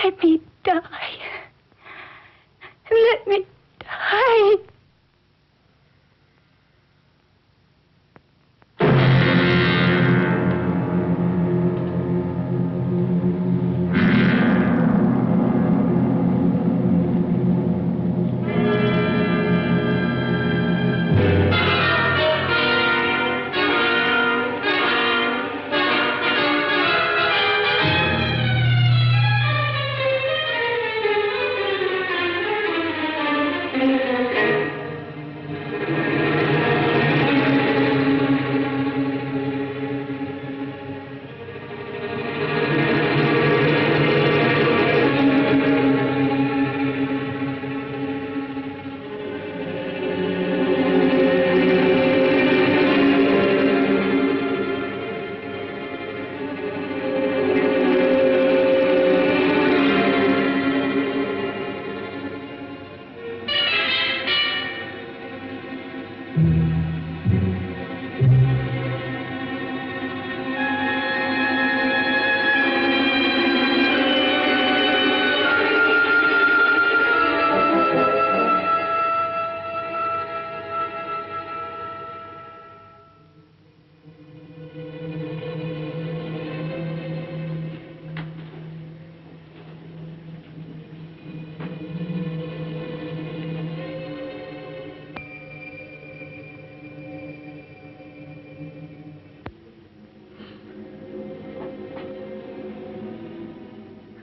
Let me die. Let me die.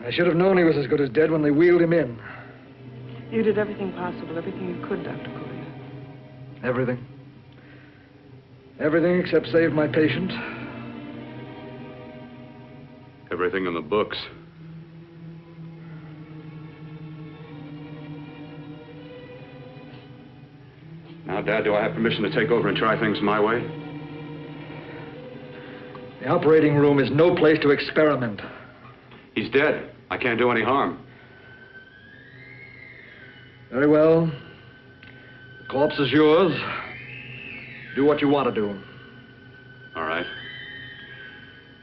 I should have known he was as good as dead when they wheeled him in. You did everything possible, everything you could, Dr. Cortner. Everything. Everything except save my patient. Everything in the books. Now, Dad, do I have permission to take over and try things my way? The operating room is no place to experiment. He's dead. I can't do any harm. Very well. The corpse is yours. Do what you want to do. All right.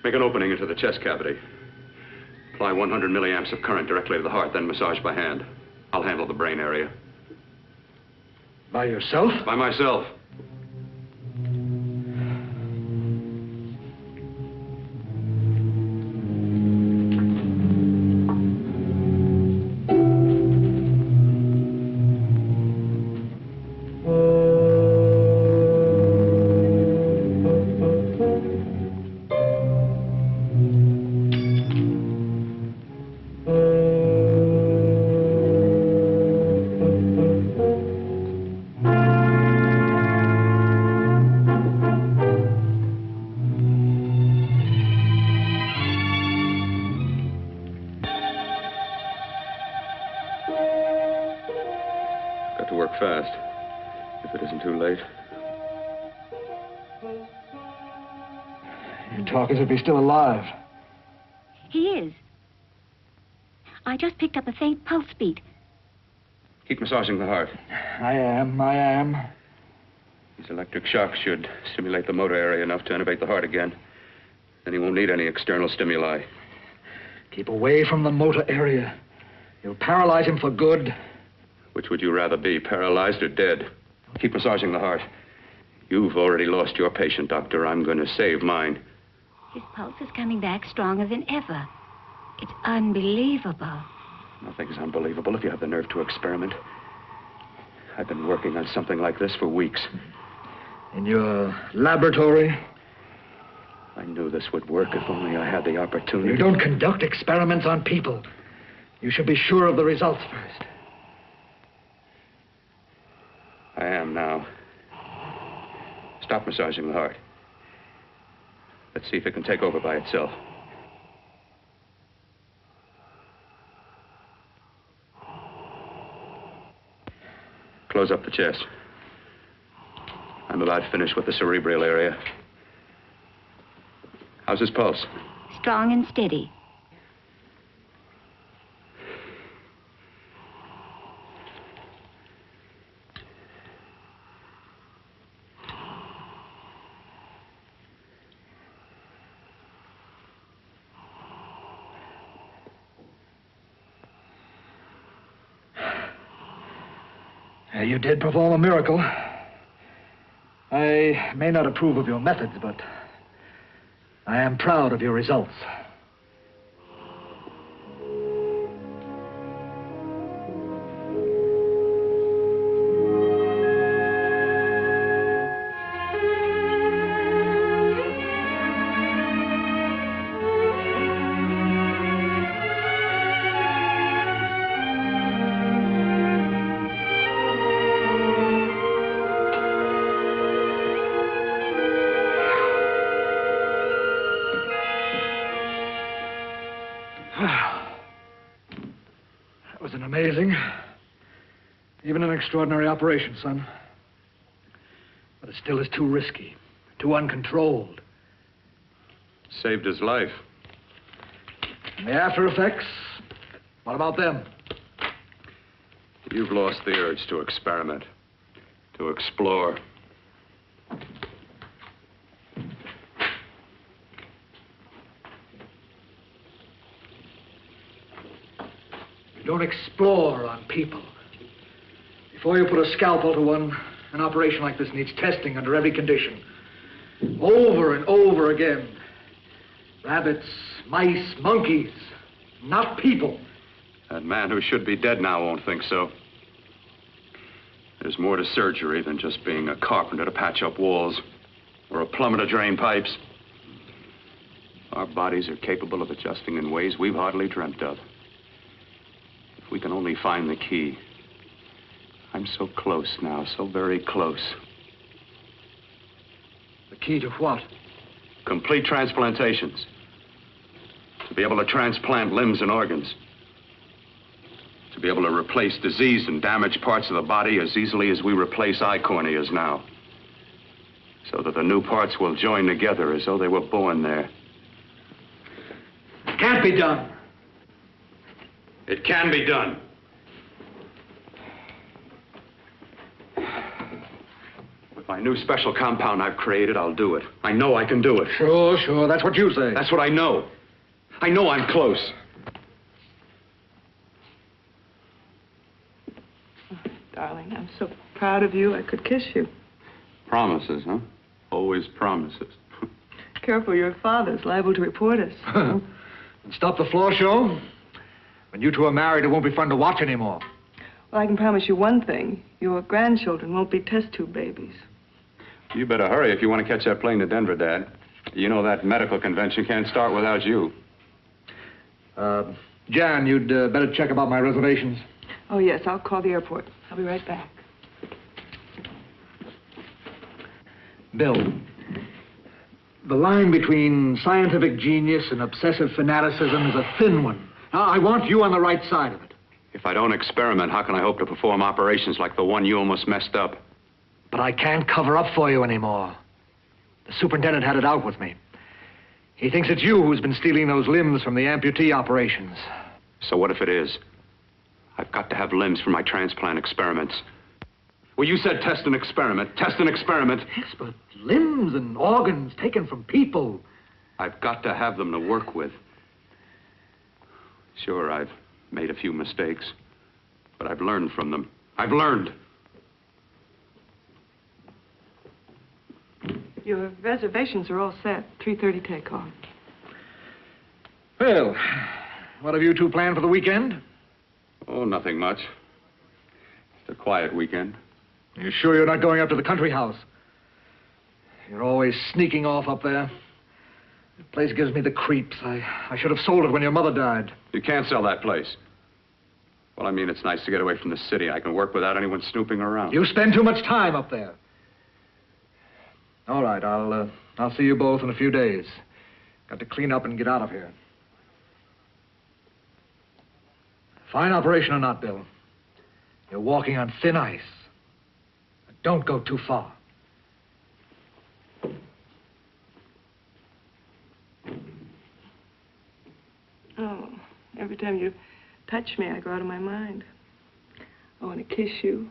Make an opening into the chest cavity. Apply 100 milliamps of current directly to the heart, then massage by hand. I'll handle the brain area. By yourself? By myself. To work fast, if it isn't too late. You talk as if he's still alive. He is. I just picked up a faint pulse beat. Keep massaging the heart. I am. These electric shocks should stimulate the motor area enough to innervate the heart again. Then he won't need any external stimuli. Keep away from the motor area. You'll paralyze him for good. Which would you rather be, paralyzed or dead? Keep massaging the heart. You've already lost your patient, Doctor. I'm going to save mine. His pulse is coming back stronger than ever. It's unbelievable. Nothing's unbelievable if you have the nerve to experiment. I've been working on something like this for weeks. In your laboratory? I knew this would work if only I had the opportunity. You don't conduct experiments on people. You should be sure of the results first. I am now. Stop massaging the heart. Let's see if it can take over by itself. Close up the chest. I'm about finished with the cerebral area. How's his pulse? Strong and steady. You did perform a miracle. I may not approve of your methods, but I am proud of your results. That was an amazing, even an extraordinary operation, son. But it still is too risky, too uncontrolled. Saved his life. And the after effects, what about them? You've lost the urge to experiment, to explore. You don't explore on people. Before you put a scalpel to one, an operation like this needs testing under every condition. Over and over again. Rabbits, mice, monkeys, not people. That man who should be dead now won't think so. There's more to surgery than just being a carpenter to patch up walls or a plumber to drain pipes. Our bodies are capable of adjusting in ways we've hardly dreamt of. If we can only find the key. I'm so close now, so very close. The key to what? Complete transplantations. To be able to transplant limbs and organs. To be able to replace diseased and damaged parts of the body as easily as we replace eye corneas now. So that the new parts will join together as though they were born there. It can't be done. It can be done. With my new special compound I've created, I'll do it. I know I can do it. Sure, that's what you say. That's what I know. I know I'm close. Oh, darling, I'm so proud of you, I could kiss you. Promises, huh? Always promises. Careful, your father's liable to report us. And stop the floor show? When you two are married, it won't be fun to watch anymore. Well, I can promise you one thing. Your grandchildren won't be test tube babies. You better hurry if you want to catch that plane to Denver, Dad. You know that medical convention can't start without you. Jan, you'd better check about my reservations. Oh, yes, I'll call the airport. I'll be right back. Bill, the line between scientific genius and obsessive fanaticism is a thin one. Now, I want you on the right side of it. If I don't experiment, how can I hope to perform operations like the one you almost messed up? But I can't cover up for you anymore. The superintendent had it out with me. He thinks it's you who's been stealing those limbs from the amputee operations. So what if it is? I've got to have limbs for my transplant experiments. Well, you said test and experiment. Test and experiment. Yes, but limbs and organs taken from people. I've got to have them to work with. Sure, I've made a few mistakes, but I've learned from them. I've learned. Your reservations are all set. 3:30 takeoff. Well, what have you two planned for the weekend? Oh, nothing much. It's a quiet weekend. You sure you're not going up to the country house? You're always sneaking off up there. The place gives me the creeps. I should have sold it when your mother died. You can't sell that place. Well, I mean, it's nice to get away from the city. I can work without anyone snooping around. You spend too much time up there. All right, I'll see you both in a few days. Got to clean up and get out of here. Fine operation or not, Bill, you're walking on thin ice. Don't go too far. Oh, every time you touch me, I go out of my mind. I want to kiss you.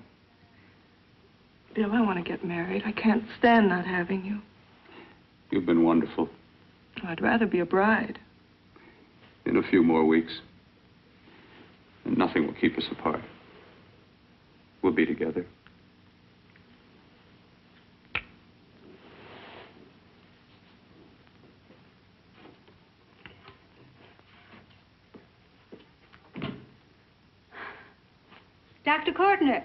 Bill, I want to get married. I can't stand not having you. You've been wonderful. I'd rather be a bride. In a few more weeks. And nothing will keep us apart. We'll be together. Dr. Cortner.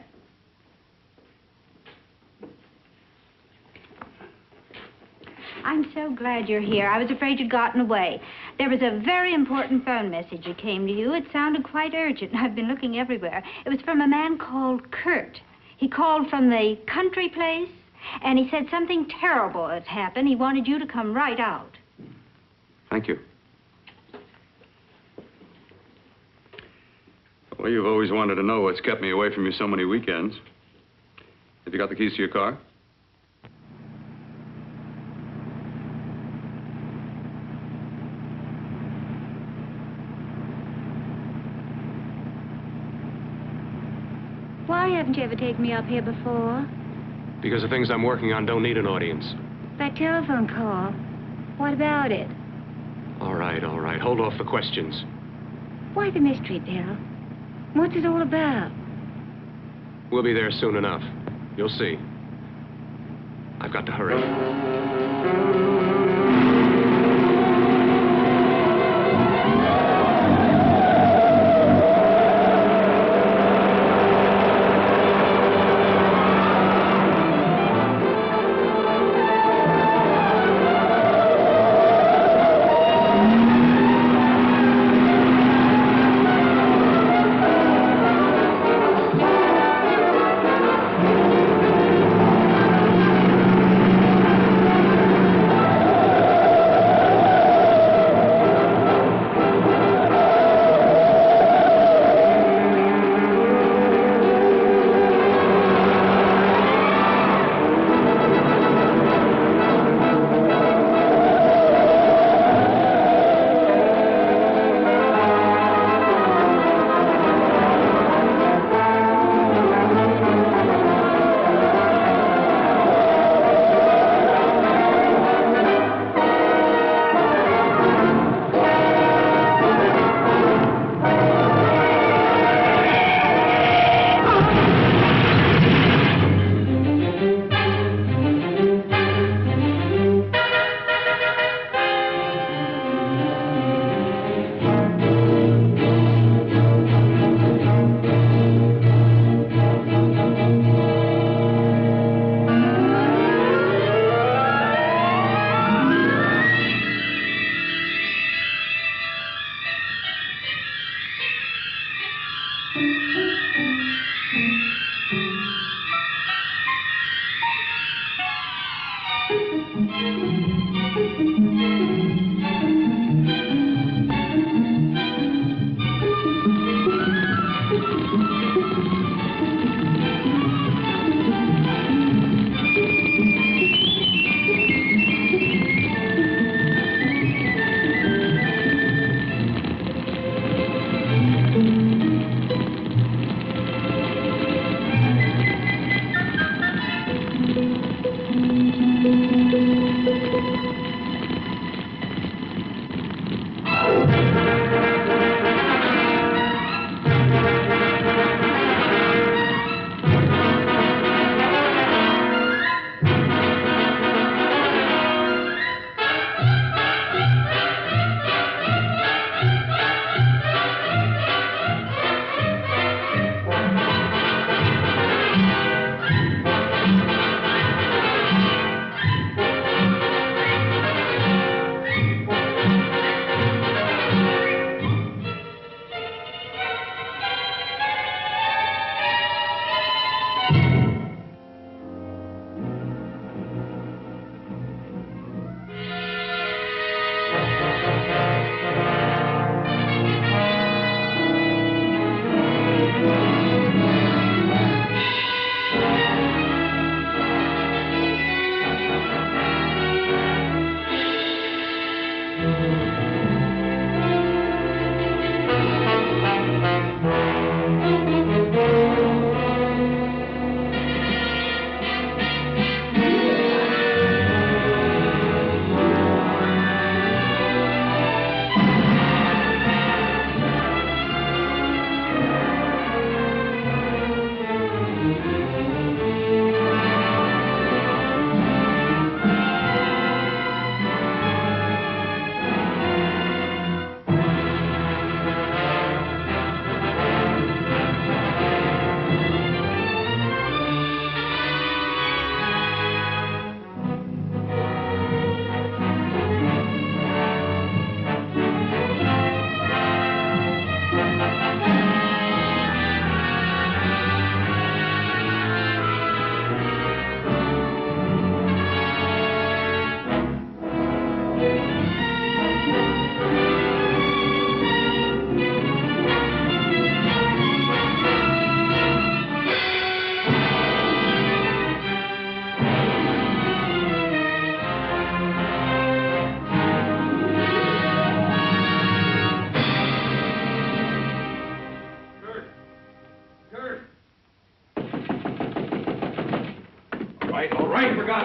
I'm so glad you're here. I was afraid you'd gotten away. There was a very important phone message that came to you. It sounded quite urgent. I've been looking everywhere. It was from a man called Kurt. He called from the country place, and he said something terrible has happened. He wanted you to come right out. Thank you. Well, you've always wanted to know what's kept me away from you so many weekends. Have you got the keys to your car? Why haven't you ever taken me up here before? Because the things I'm working on don't need an audience. That telephone call. What about it? All right, all right. Hold off the questions. Why the mystery, Bill? What's it all about? We'll be there soon enough. You'll see. I've got to hurry.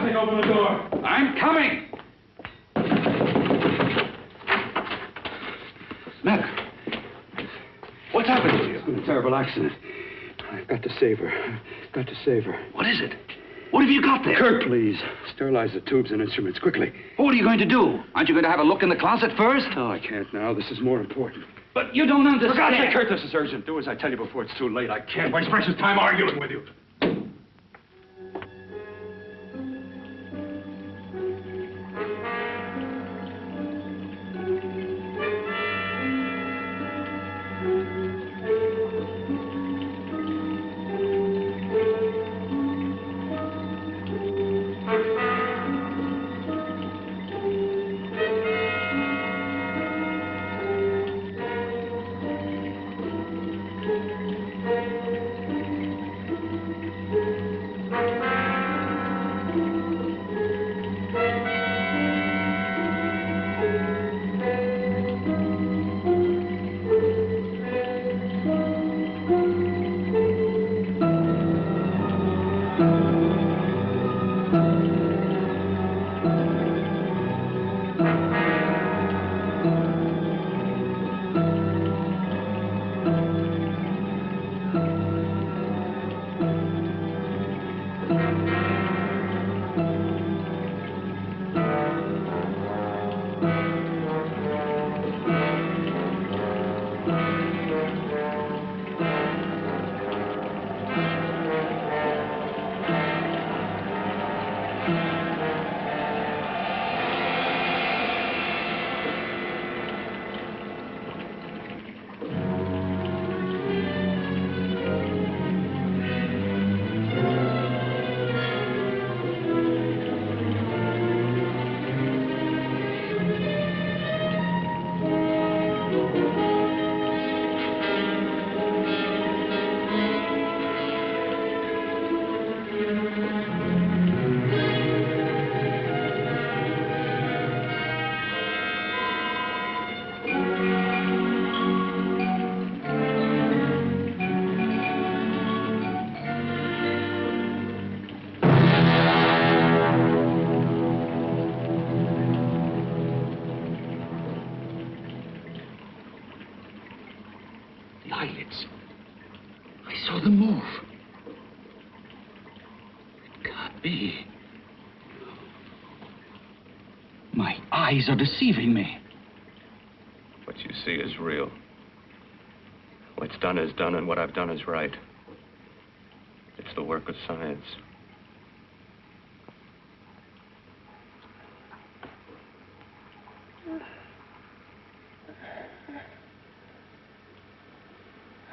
Something open the door. I'm coming. Mac, what's happened to you? It's been a terrible accident. I've got to save her. I've got to save her. What is it? What have you got there? Kirk, please. Sterilize the tubes and instruments, quickly. What are you going to do? Aren't you going to have a look in the closet first? No, I can't now. This is more important. But you don't understand. For God's sake, Kurt, this is urgent. Do as I tell you before it's too late. I can't waste precious time arguing with you. The eyelids. I saw them move. It can't be. My eyes are deceiving me. What you see is real. What's done is done, and what I've done is right. It's the work of science.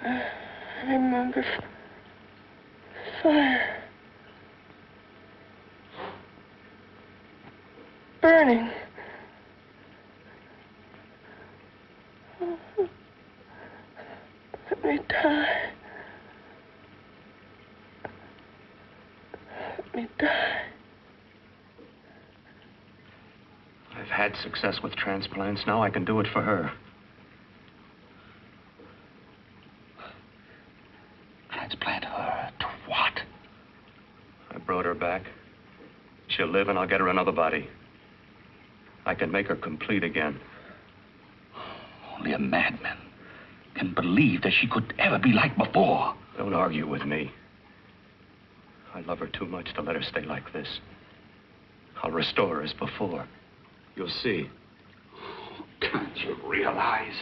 I remember fire. Burning. Let me die. Let me die. I've had success with transplants. Now I can do it for her. Transplant her to what? I brought her back. She'll live, and I'll get her another body. I can make her complete again. Only a madman can believe that she could ever be like before. Don't argue with me. I love her too much to let her stay like this. I'll restore her as before. You'll see. Can't you realize?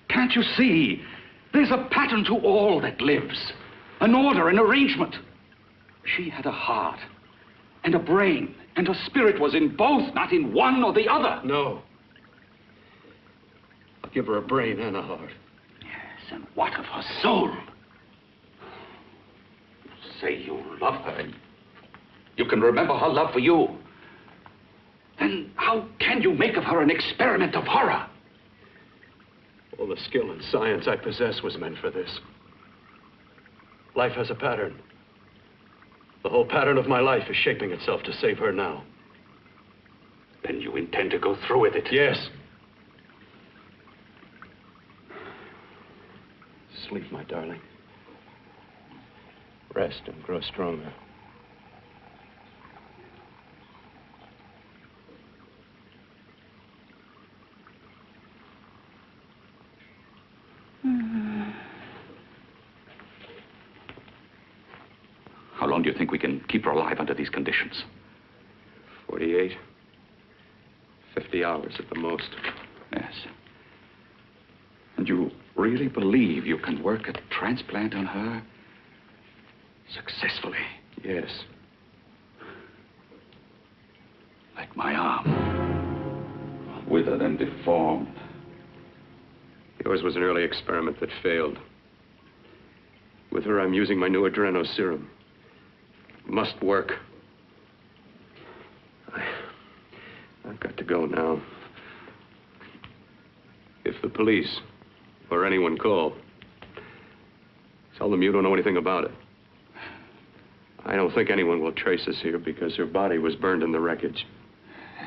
Can't you see? There's a pattern to all that lives. An order, an arrangement. She had a heart and a brain, and her spirit was in both, not in one or the other. No. I'll give her a brain and a heart. Yes, and what of her soul? You say you love her. You can remember her love for you. Then how can you make of her an experiment of horror? All the skill and science I possess was meant for this. Life has a pattern. The whole pattern of my life is shaping itself to save her now. Then you intend to go through with it? Yes. Sleep, my darling. Rest and grow stronger. long do you think we can keep her alive under these conditions? 48. 50 hours at the most. Yes. And you really believe you can work a transplant on her successfully? Yes. Like my arm. Withered and deformed. Yours was an early experiment that failed. With her, I'm using my new adreno serum. Must work. I've got to go now. If the police or anyone call, tell them you don't know anything about it. I don't think anyone will trace us here because her body was burned in the wreckage.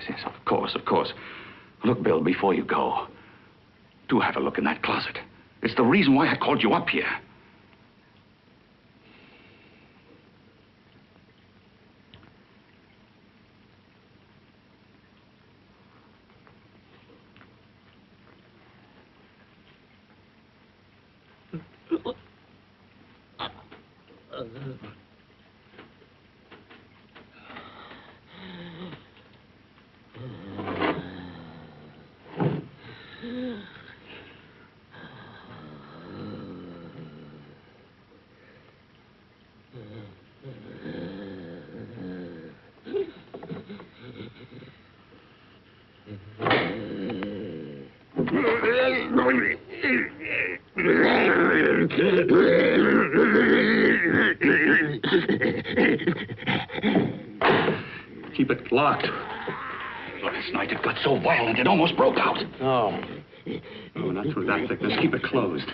Yes, of course, of course. Look, Bill, before you go, do have a look in that closet. It's the reason why I called you up here. Keep it locked. Last night it got so violent it almost broke out. No. No, not through that thickness. Keep it closed.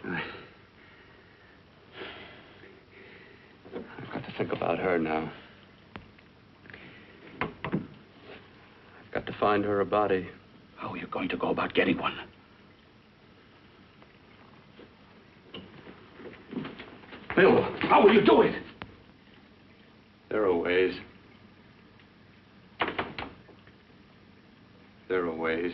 I've got to think about her now. I've got to find her a body. How are you going to go about getting one? Bill, how will you do it? There are ways. There are ways.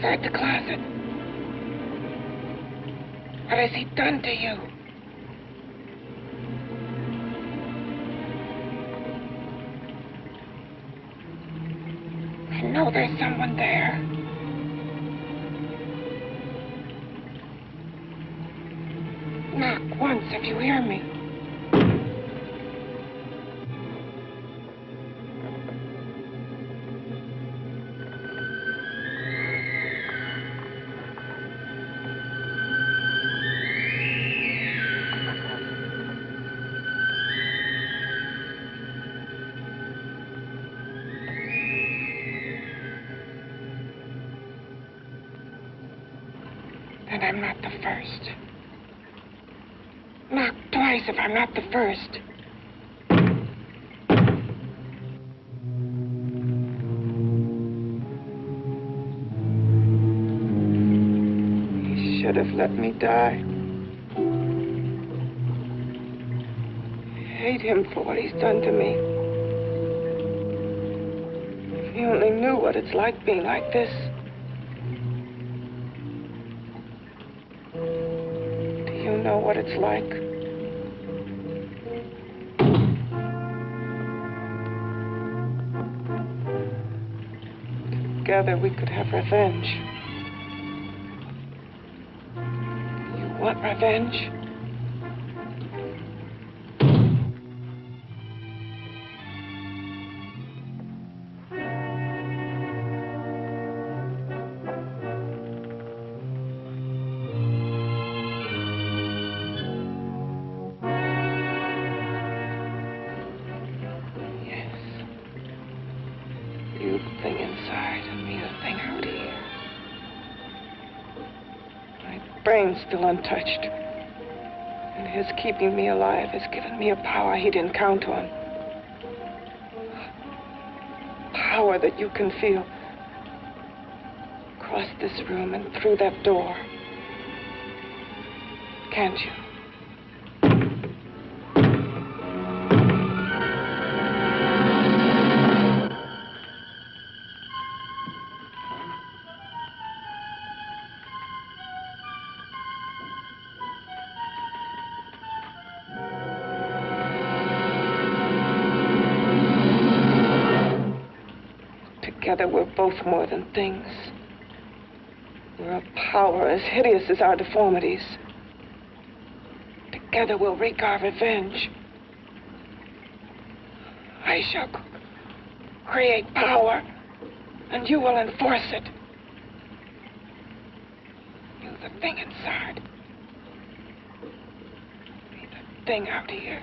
inside the closet. What has he done to you? I know there's someone there. Knock once if you hear me. And I'm not the first. Knock twice if I'm not the first. He should have let me die. I hate him for what he's done to me. If he only knew what it's like being like this. You know what it's like. Together we could have revenge. You want revenge? You the thing inside and me the thing out here. My brain's still untouched. And his keeping me alive has given me a power he didn't count on. Power that you can feel across this room and through that door. Can't you? Together, we're both more than things. We're a power as hideous as our deformities. Together, we'll wreak our revenge. I shall create power, and you will enforce it. You, the thing inside. Me, the thing out here.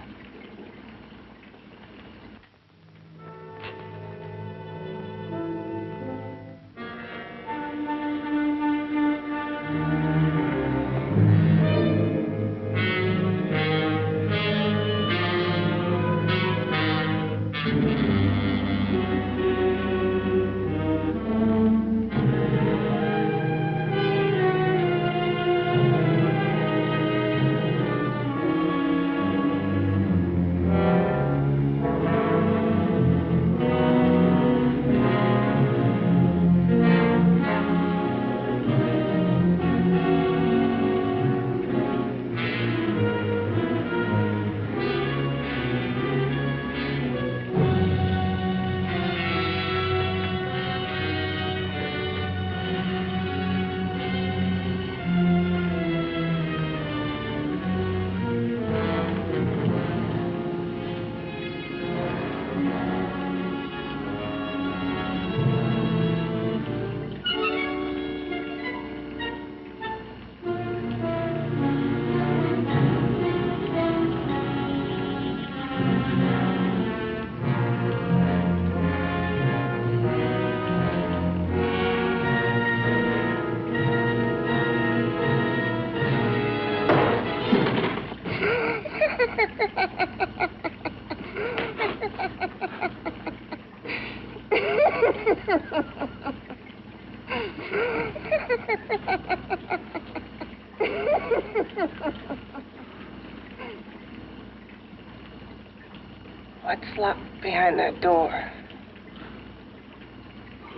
What's locked behind that door?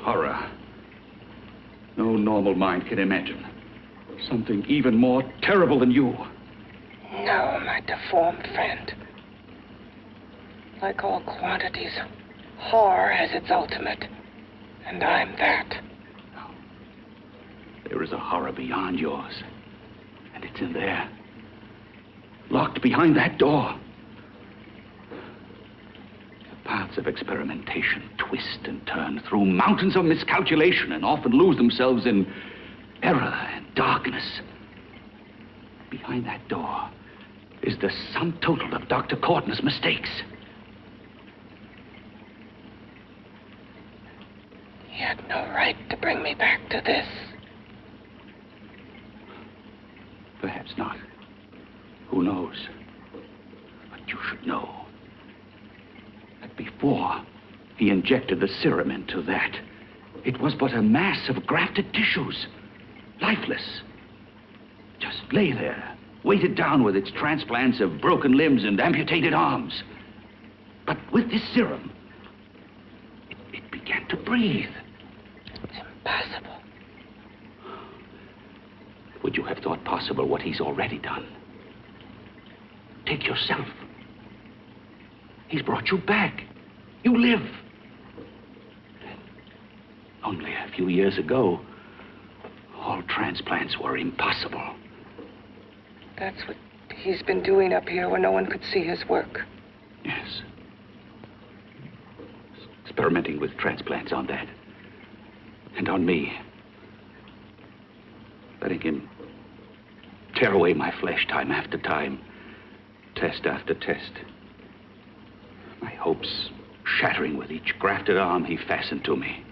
Horror. No normal mind can imagine. Something even more terrible than you. No, my deformed friend. Like all quantities, horror has its ultimate. And I'm that. No. There is a horror beyond yours. And it's in there. Locked behind that door. The paths of experimentation twist and turn through mountains of miscalculation and often lose themselves in error and darkness. Behind that door is the sum total of Dr. Cortner's mistakes. He had no right to bring me back to this. Perhaps not. Who knows? But you should know that before he injected the serum into that, it was but a mass of grafted tissues, lifeless. Just lay there, weighted down with its transplants of broken limbs and amputated arms. But with this serum, it began to breathe. It's impossible. Would you have thought possible what he's already done? Take yourself. He's brought you back. You live. Only a few years ago, all transplants were impossible. That's what he's been doing up here where no one could see his work. Yes. Experimenting with transplants on that. And on me. Letting him tear away my flesh time after time. Test after test. My hopes shattering with each grafted arm he fastened to me.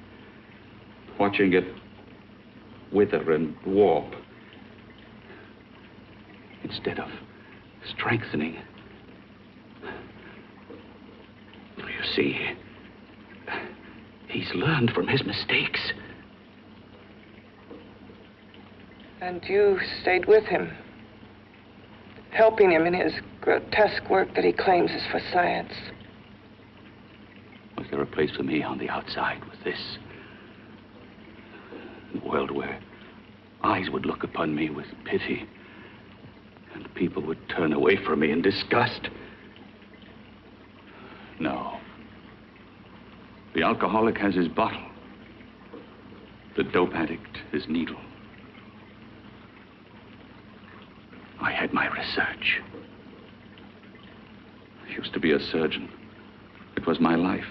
Watching it wither and warp. Instead of strengthening. You see, he's learned from his mistakes. And you stayed with him, helping him in his grotesque work that he claims is for science. Was there a place for me on the outside with this? A world where eyes would look upon me with pity and people would turn away from me in disgust? No. The alcoholic has his bottle. The dope addict his needle. I had my research. I used to be a surgeon. It was my life.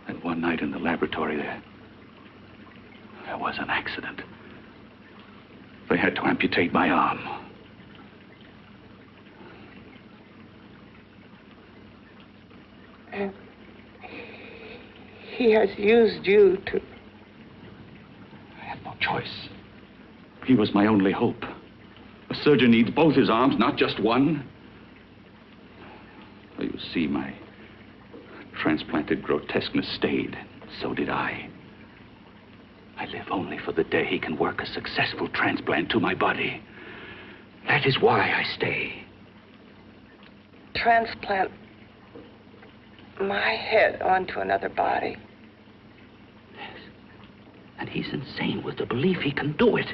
And one night in the laboratory there was an accident. They had to amputate my arm. And he has used you to... I had no choice. He was my only hope. A surgeon needs both his arms, not just one. Well, you see, my transplanted grotesqueness stayed. So did I. I live only for the day he can work a successful transplant to my body. That is why I stay. Transplant my head onto another body. Yes. And he's insane with the belief he can do it.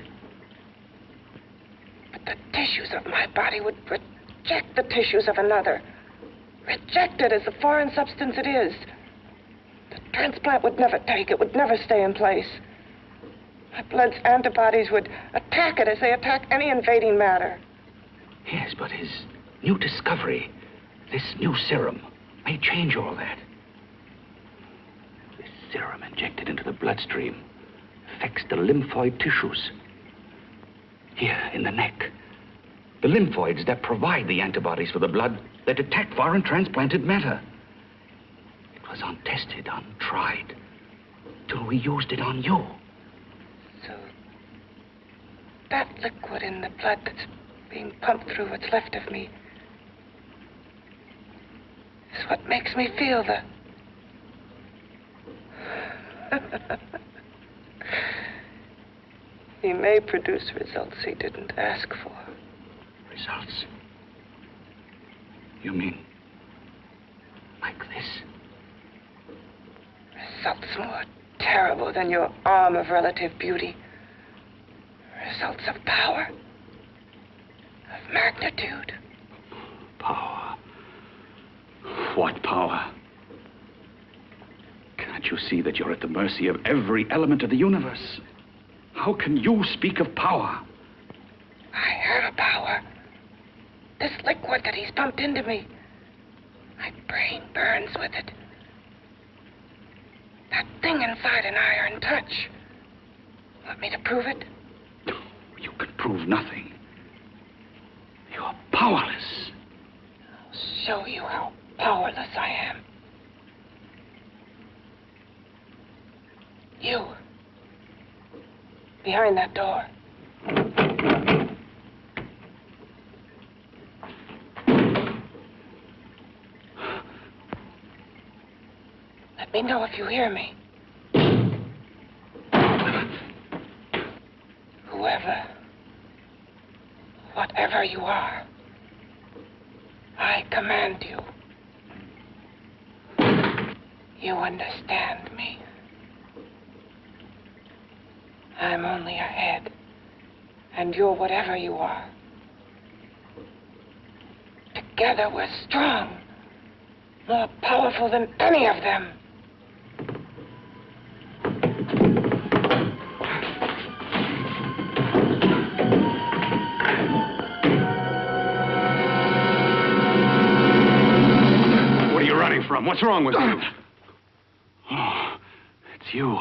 But the tissues of my body would reject the tissues of another. Reject it as the foreign substance it is. The transplant would never take it, would never stay in place. My blood's antibodies would attack it as they attack any invading matter. Yes, but his new discovery, this new serum, may change all that. This serum injected into the bloodstream affects the lymphoid tissues. Here, in the neck. The lymphoids that provide the antibodies for the blood that attack foreign transplanted matter. It was untested, untried, till we used it on you. So, that liquid in the blood that's being pumped through what's left of me is what makes me feel the... He may produce results he didn't ask for. Results? You mean like this? Results more terrible than your arm of relative beauty. Results of power, of magnitude. Power. What power? Can't you see that you're at the mercy of every element of the universe? How can you speak of power? I have a power. This liquid that he's pumped into me. My brain burns with it. That thing inside an iron touch. Want me to prove it? You can prove nothing. You're powerless. I'll show you how powerless I am. You. Behind that door. Let me know if you hear me. Whoever, whatever you are, I command you. You understand me. I'm only a head, and you're whatever you are. Together we're strong, more powerful than any of them. What are you running from? What's wrong with you? Oh, it's you.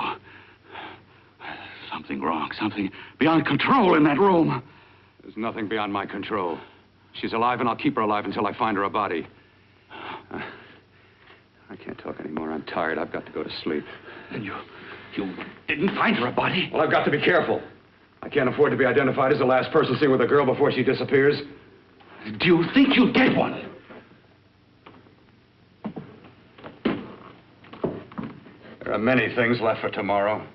Something wrong, something beyond control in that room. There's nothing beyond my control. She's alive, and I'll keep her alive until I find her a body. I can't talk anymore. I'm tired. I've got to go to sleep. And you didn't find her a body? Well, I've got to be careful. I can't afford to be identified as the last person seen with a girl before she disappears. Do you think you'll get one? There are many things left for tomorrow.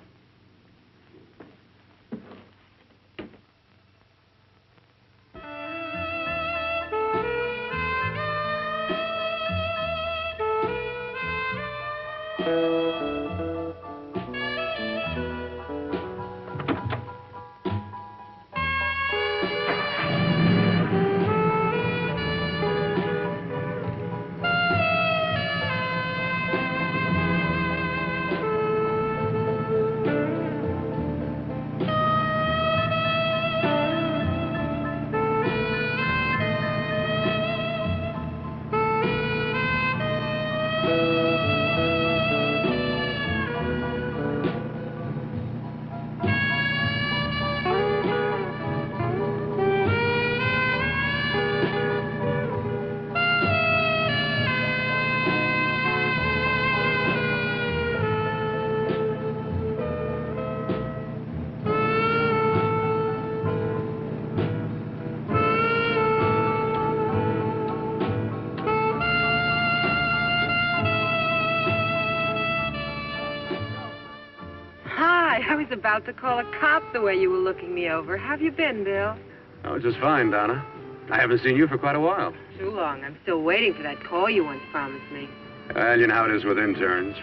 I was about to call a cop the way you were looking me over. How have you been, Bill? Oh, just fine, Donna. I haven't seen you for quite a while. Too long. I'm still waiting for that call you once promised me. Well, you know how it is with interns.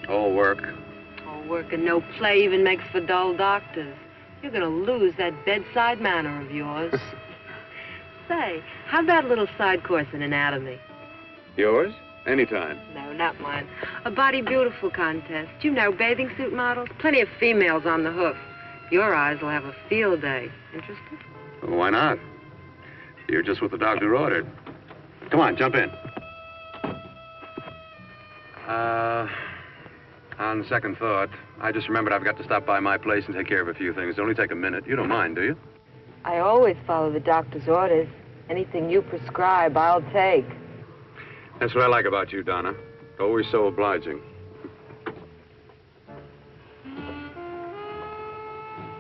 All work. All work and no play even makes for dull doctors. You're going to lose that bedside manner of yours. Say, how about a little side course in anatomy? Yours? Anytime. No, not mine. A body beautiful contest. You know, bathing suit models. Plenty of females on the hoof. Your eyes will have a field day. Interested? Well, why not? You're just what the doctor ordered. Come on, jump in. On second thought, I just remembered I've got to stop by my place and take care of a few things. It'll only take a minute. You don't mind, do you? I always follow the doctor's orders. Anything you prescribe, I'll take. That's what I like about you, Donna. Always so obliging.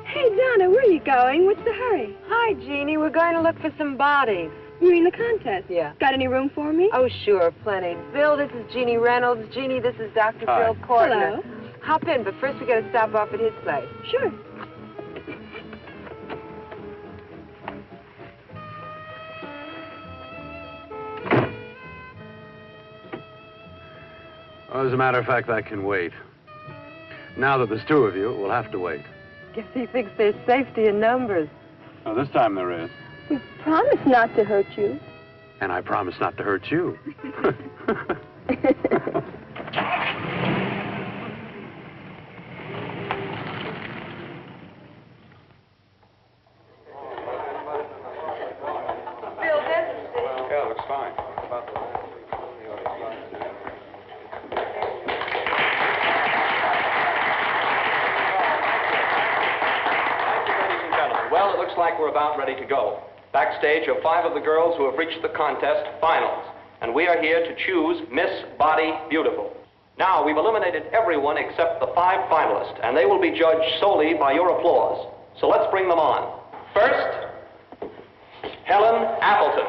Hey, Donna, where are you going? What's the hurry? Hi, Jeannie. We're going to look for some bodies. You mean the contest? Yeah. Got any room for me? Oh, sure, plenty. Bill, this is Jeannie Reynolds. Jeannie, this is Dr. Hi. Phil Cortner. Hello. Hop in, but first we got to stop off at his place. Sure. Well, as a matter of fact, that can wait. Now that there's two of you, it will have to wait. Guess he thinks there's safety in numbers. Oh, this time there is. We promised not to hurt you. And I promise not to hurt you. Yeah, looks fine. Well, it looks like we're about ready to go. Backstage are 5 of the girls who have reached the contest finals, and we are here to choose Miss Body Beautiful. Now, we've eliminated everyone except the 5 finalists, and they will be judged solely by your applause. So let's bring them on. First, Helen Appleton.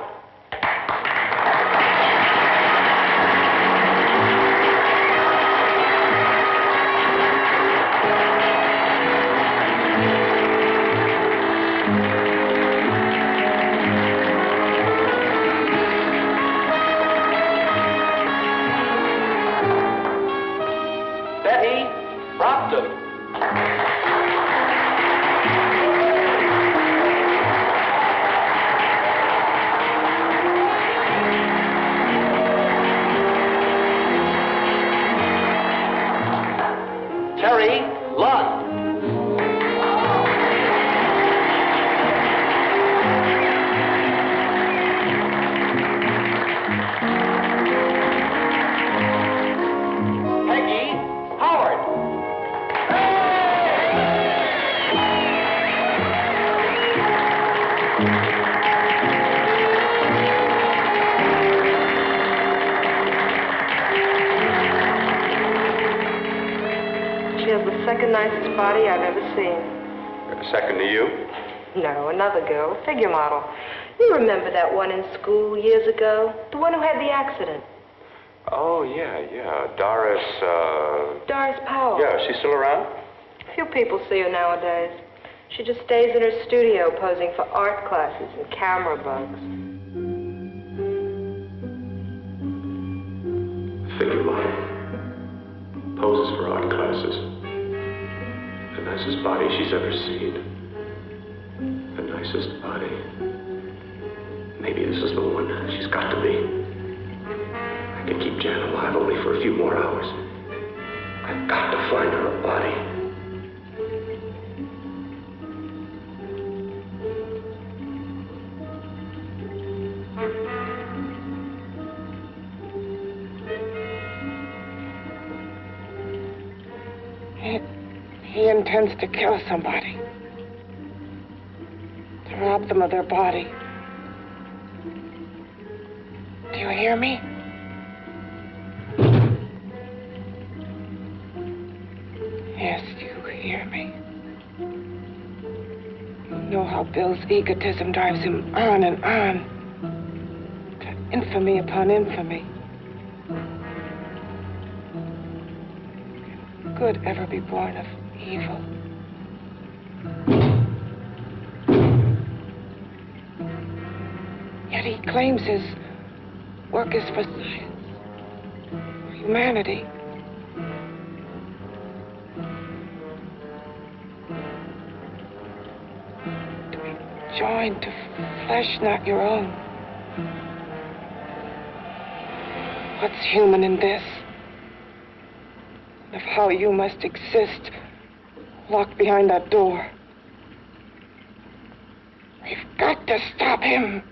Second nicest body I've ever seen. Second to you? No, another girl, a figure model. You remember that one in school years ago? The one who had the accident. Oh, yeah. Doris, Doris Powell. Yeah, she's still around? Few people see her nowadays. She just stays in her studio posing for art classes and camera bugs. Figure model. Poses for art classes. The nicest body she's ever seen. The nicest body. Maybe this is the one. She's got to be. I can keep Jan alive only for a few more hours. I've got to find her a body. He intends to kill somebody. To rob them of their body. Do you hear me? Yes, you hear me. You know how Bill's egotism drives him on and on. To infamy upon infamy. Can good ever be born of evil? Yet he claims his work is for science, for humanity. To be joined to flesh not your own. What's human in this? Of how you must exist locked behind that door. We've got to stop him.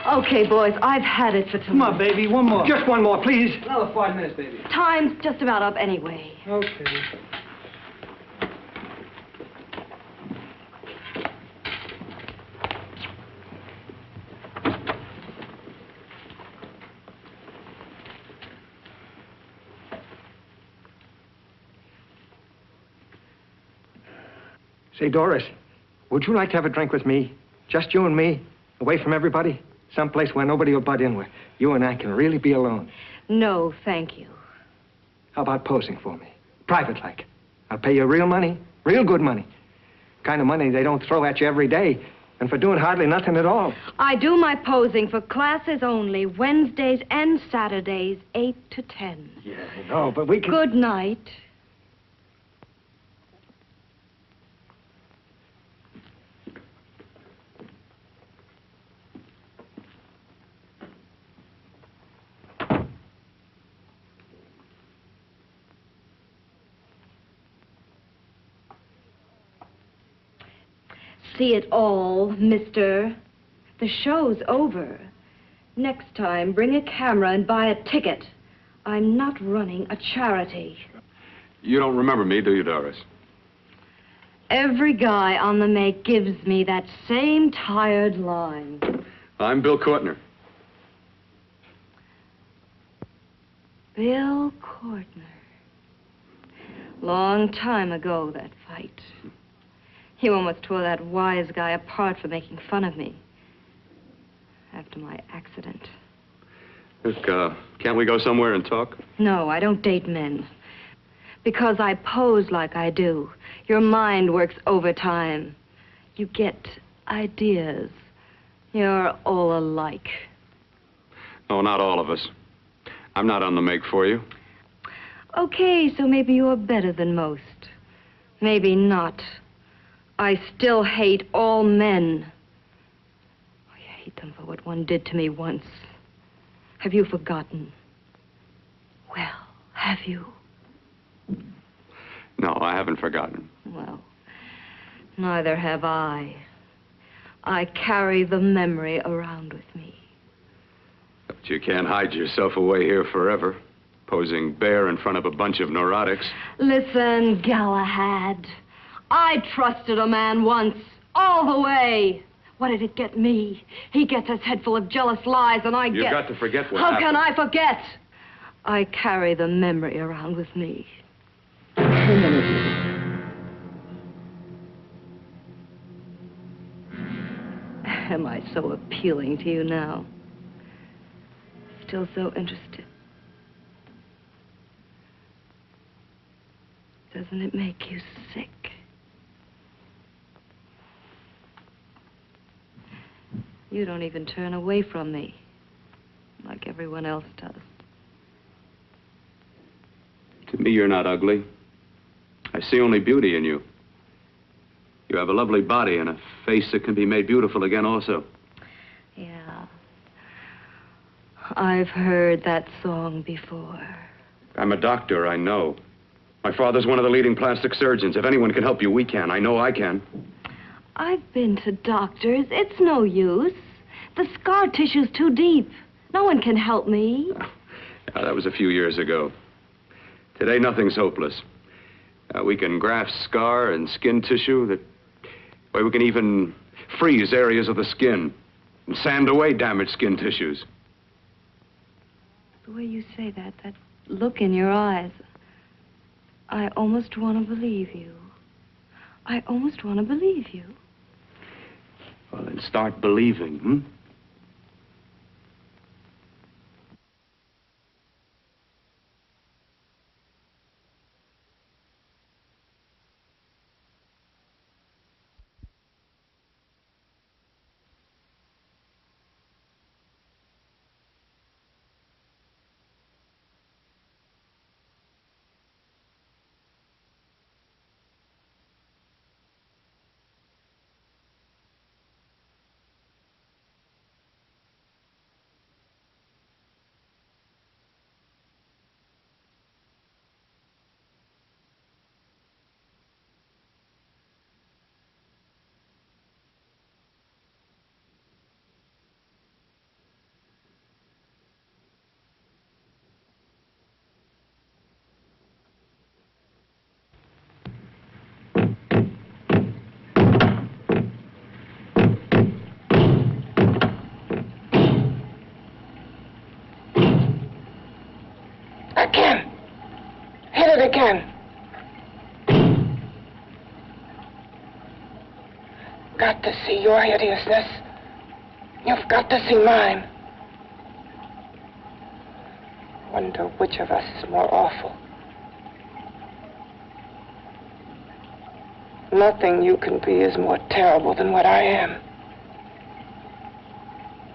Okay, boys, I've had it for tonight. Come on, baby, one more. Just one more, please. Another 5 minutes, baby. Time's just about up anyway. Okay. Say, Doris, would you like to have a drink with me? Just you and me, away from everybody? Someplace where nobody will butt in, where you and I can really be alone. No, thank you. How about posing for me? Private like. I'll pay you real money, real good money. Kind of money they don't throw at you every day, and for doing hardly nothing at all. I do my posing for classes only, Wednesdays and Saturdays, 8 to 10. Yeah, I know, but we can... Good night. See it all, mister. The show's over. Next time, bring a camera and buy a ticket. I'm not running a charity. You don't remember me, do you, Doris? Every guy on the make gives me that same tired line. I'm Bill Cortner. Bill Cortner. Long time ago, that fight. You almost tore that wise guy apart for making fun of me. After my accident. Look, can't we go somewhere and talk? No, I don't date men. Because I pose like I do. Your mind works overtime. You get ideas. You're all alike. Oh, not all of us. I'm not on the make for you. Okay, so maybe you're better than most. Maybe not. I still hate all men. I hate them for what one did to me once. Have you forgotten? Well, have you? No, I haven't forgotten. Well, neither have I. I carry the memory around with me. But you can't hide yourself away here forever, posing bare in front of a bunch of neurotics. Listen, Galahad. I trusted a man once, all the way. What did it get me? He gets his head full of jealous lies, and You've got to forget what How happened. can I forget? I carry the memory around with me. Am I so appealing to you now? Still so interested? Doesn't it make you sick? You don't even turn away from me, like everyone else does. To me, you're not ugly. I see only beauty in you. You have a lovely body and a face that can be made beautiful again also. Yeah. I've heard that song before. I'm a doctor, I know. My father's one of the leading plastic surgeons. If anyone can help you, we can. I know I can. I've been to doctors. It's no use. The scar tissue's too deep. No one can help me. Yeah, that was a few years ago. Today, nothing's hopeless. We can graft scar and skin tissue that... Well, we can even freeze areas of the skin and sand away damaged skin tissues. The way you say that look in your eyes, I almost want to believe you. I almost want to believe you. Well, then start believing, hmm? it again. Got to see your hideousness. You've got to see mine. Wonder which of us is more awful. Nothing you can be is more terrible than what I am.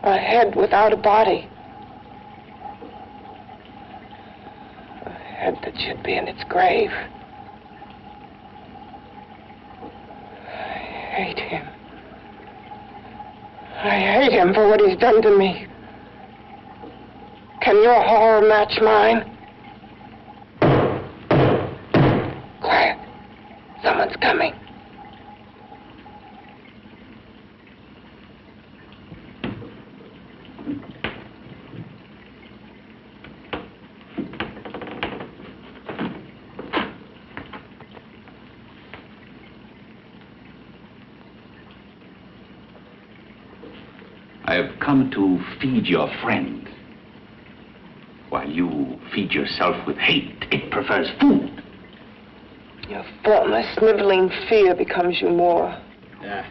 A head without a body. A head that should be in its grave. I hate him. I hate him for what he's done to me. Can your horror match mine? Quiet. Someone's coming. I have come to feed your friend. While you feed yourself with hate, it prefers food. Your formless, sniveling fear becomes you more. Yeah.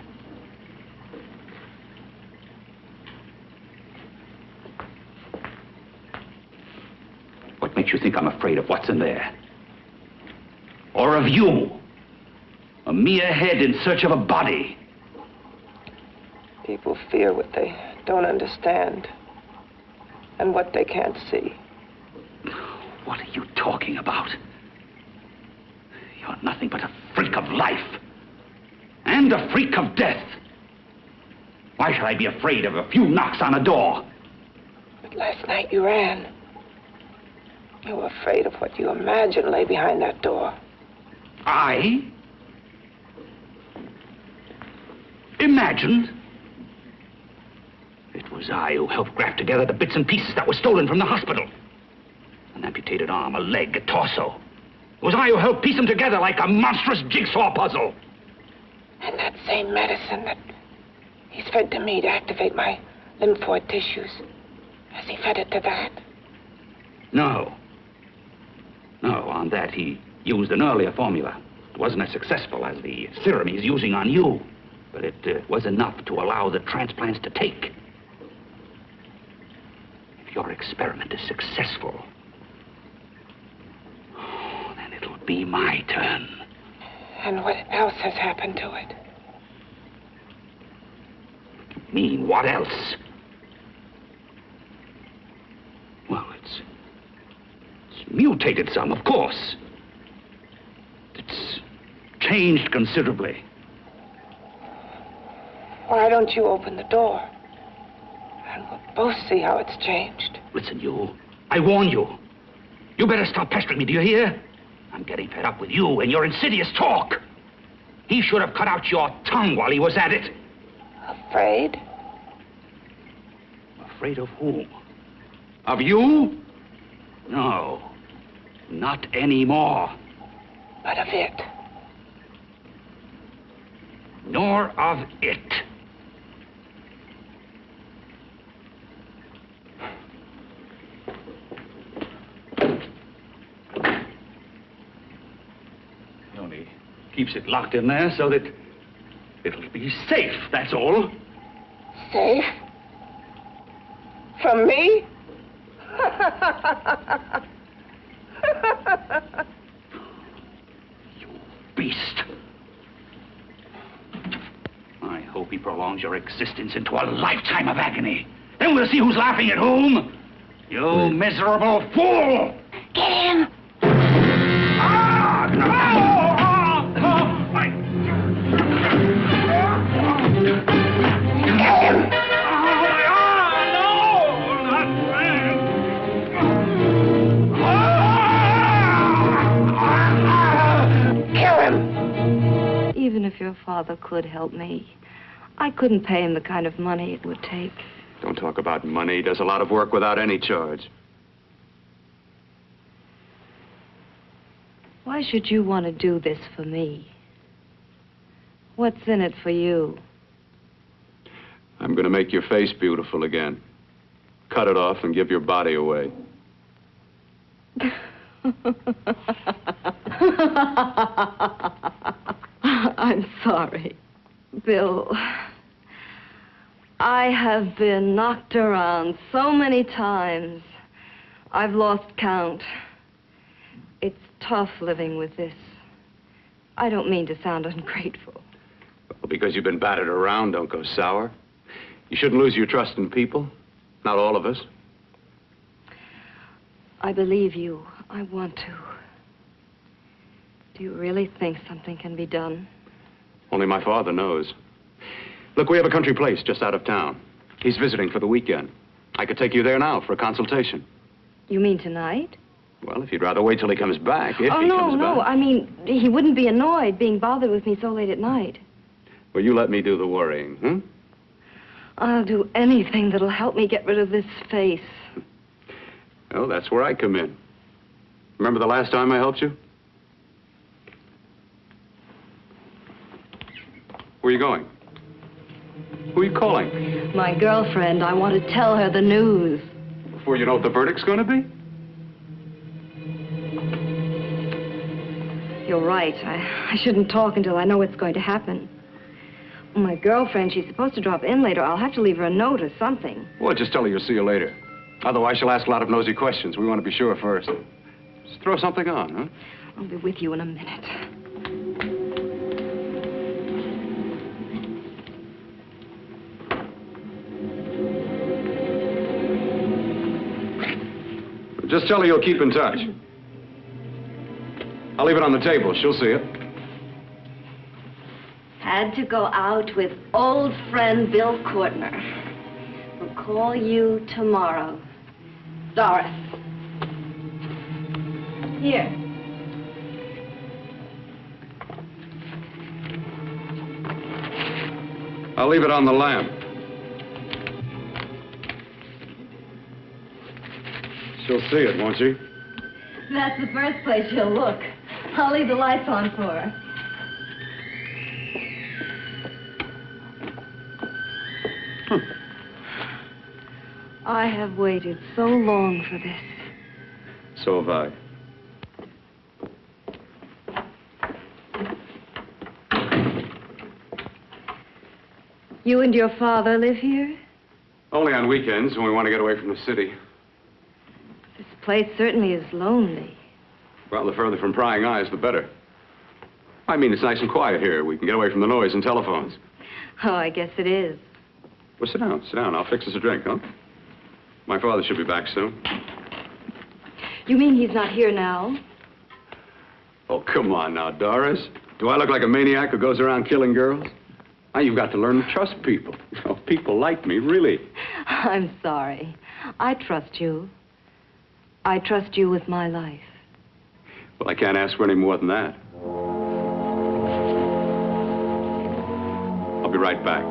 What makes you think I'm afraid of what's in there? Or of you? A mere head in search of a body. People fear what they don't understand and what they can't see. What are you talking about? You're nothing but a freak of life and a freak of death. Why should I be afraid of a few knocks on a door? But last night you ran. You were afraid of what you imagined lay behind that door. I? Imagined? It was I who helped graft together the bits and pieces that were stolen from the hospital. An amputated arm, a leg, a torso. It was I who helped piece them together like a monstrous jigsaw puzzle. And that same medicine that he's fed to me to activate my lymphoid tissues. Has he fed it to that? No. No, on that he used an earlier formula. It wasn't as successful as the serum he's using on you, but it was enough to allow the transplants to take. If your experiment is successful, then it'll be my turn. And what else has happened to it? You mean, what else? Well, it's mutated some, of course. It's changed considerably. Why don't you open the door? And we'll both see how it's changed. Listen, you. I warn you. You better stop pestering me, do you hear? I'm getting fed up with you and your insidious talk. He should have cut out your tongue while he was at it. Afraid? Afraid of whom? Of you? No. Not anymore. But of it. Nor of it. He only keeps it locked in there so that it'll be safe, that's all. Safe? From me? You beast. I hope he prolongs your existence into a lifetime of agony. Then we'll see who's laughing at whom. You miserable fool! Get him! Ah, no! Even if your father could help me, I couldn't pay him the kind of money it would take. Don't talk about money. He does a lot of work without any charge. Why should you want to do this for me? What's in it for you? I'm going to make your face beautiful again. Cut it off and give your body away. I'm sorry, Bill. I have been knocked around so many times. I've lost count. It's tough living with this. I don't mean to sound ungrateful. Well, because you've been battered around, don't go sour. You shouldn't lose your trust in people. Not all of us. I believe you. I want to. Do you really think something can be done? Only my father knows. Look, we have a country place just out of town. He's visiting for the weekend. I could take you there now for a consultation. You mean tonight? Well, if you'd rather wait till he comes back, if oh, he no, comes no. back. I mean, he wouldn't be annoyed being bothered with me so late at night. Well, you let me do the worrying, hmm? I'll do anything that'll help me get rid of this face. Well, that's where I come in. Remember the last time I helped you? Where are you going? Who are you calling? My girlfriend. I want to tell her the news. Before you know what the verdict's going to be? You're right. I shouldn't talk until I know what's going to happen. My girlfriend, she's supposed to drop in later. I'll have to leave her a note or something. Well, just tell her you'll see you later. Otherwise, she'll ask a lot of nosy questions. We want to be sure first. Just throw something on, huh? I'll be with you in a minute. Just tell her you'll keep in touch. I'll leave it on the table. She'll see it. Had to go out with old friend Bill Cortner. We'll call you tomorrow. Doris. Here. I'll leave it on the lamp. She'll see it, won't she? That's the first place she'll look. I'll leave the lights on for her. I have waited so long for this. So have I. You and your father live here? Only on weekends when we want to get away from the city. This place certainly is lonely. Well, the further from prying eyes, the better. I mean, it's nice and quiet here. We can get away from the noise and telephones. Oh, I guess it is. Well, sit down. Sit down. I'll fix us a drink, huh? My father should be back soon. You mean he's not here now? Oh, come on now, Doris. Do I look like a maniac who goes around killing girls? Now, you've got to learn to trust people. Oh, people like me, really. I'm sorry. I trust you. I trust you with my life. Well, I can't ask for any more than that. I'll be right back.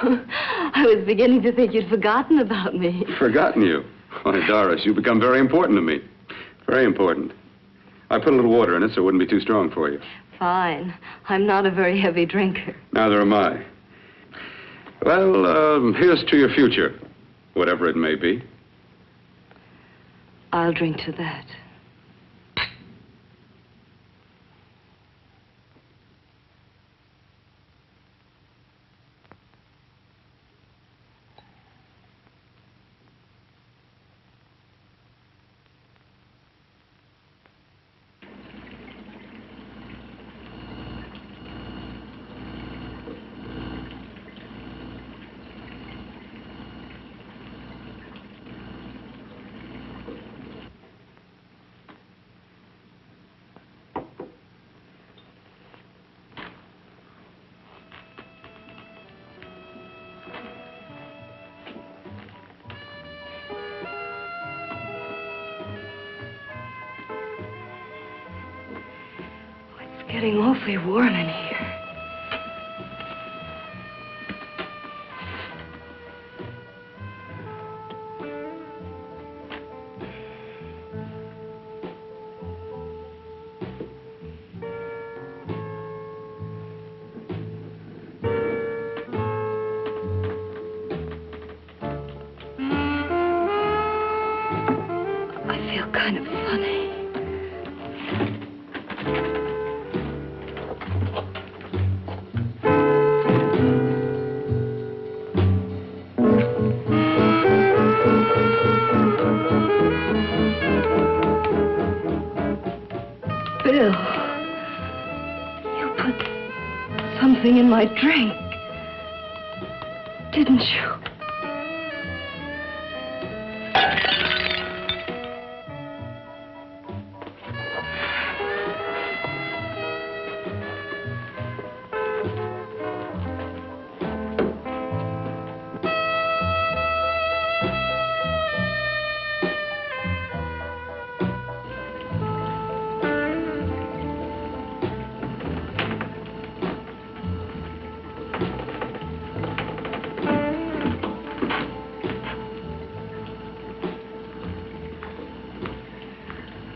I was beginning to think you'd forgotten about me. Forgotten you? Why, Doris, you've become very important to me. Very important. I put a little water in it so it wouldn't be too strong for you. Fine. I'm not a very heavy drinker. Neither am I. Well, here's to your future, whatever it may be. I'll drink to that. It's getting awfully warm in here. I feel kind of funny. Bill, you put something in my drink, didn't you?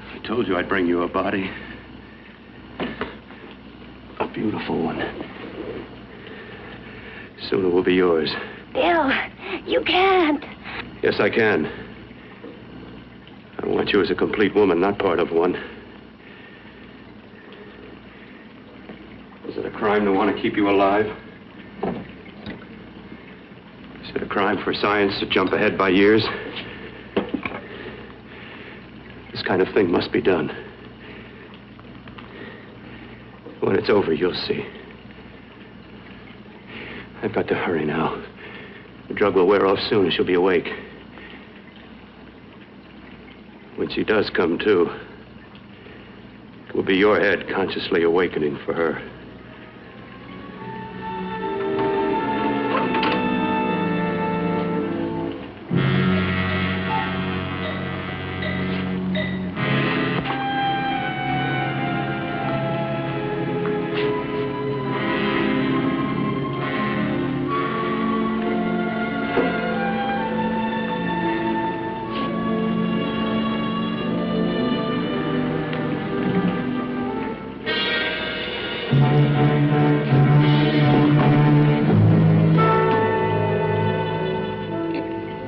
I told you I'd bring you a body. A beautiful one. Soon it will be yours. Bill, you can't. Yes, I can. I want you as a complete woman, not part of one. Is it a crime to want to keep you alive? Is it a crime for science to jump ahead by years? This kind of thing must be done. When it's over, you'll see. I've got to hurry now. The drug will wear off soon and she'll be awake. When she does come to, it will be your head consciously awakening for her.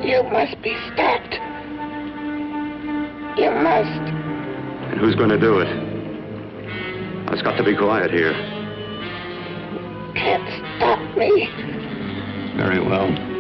You must be stopped. You must. And who's going to do it? It's got to be quiet here. Can't stop me. Very well.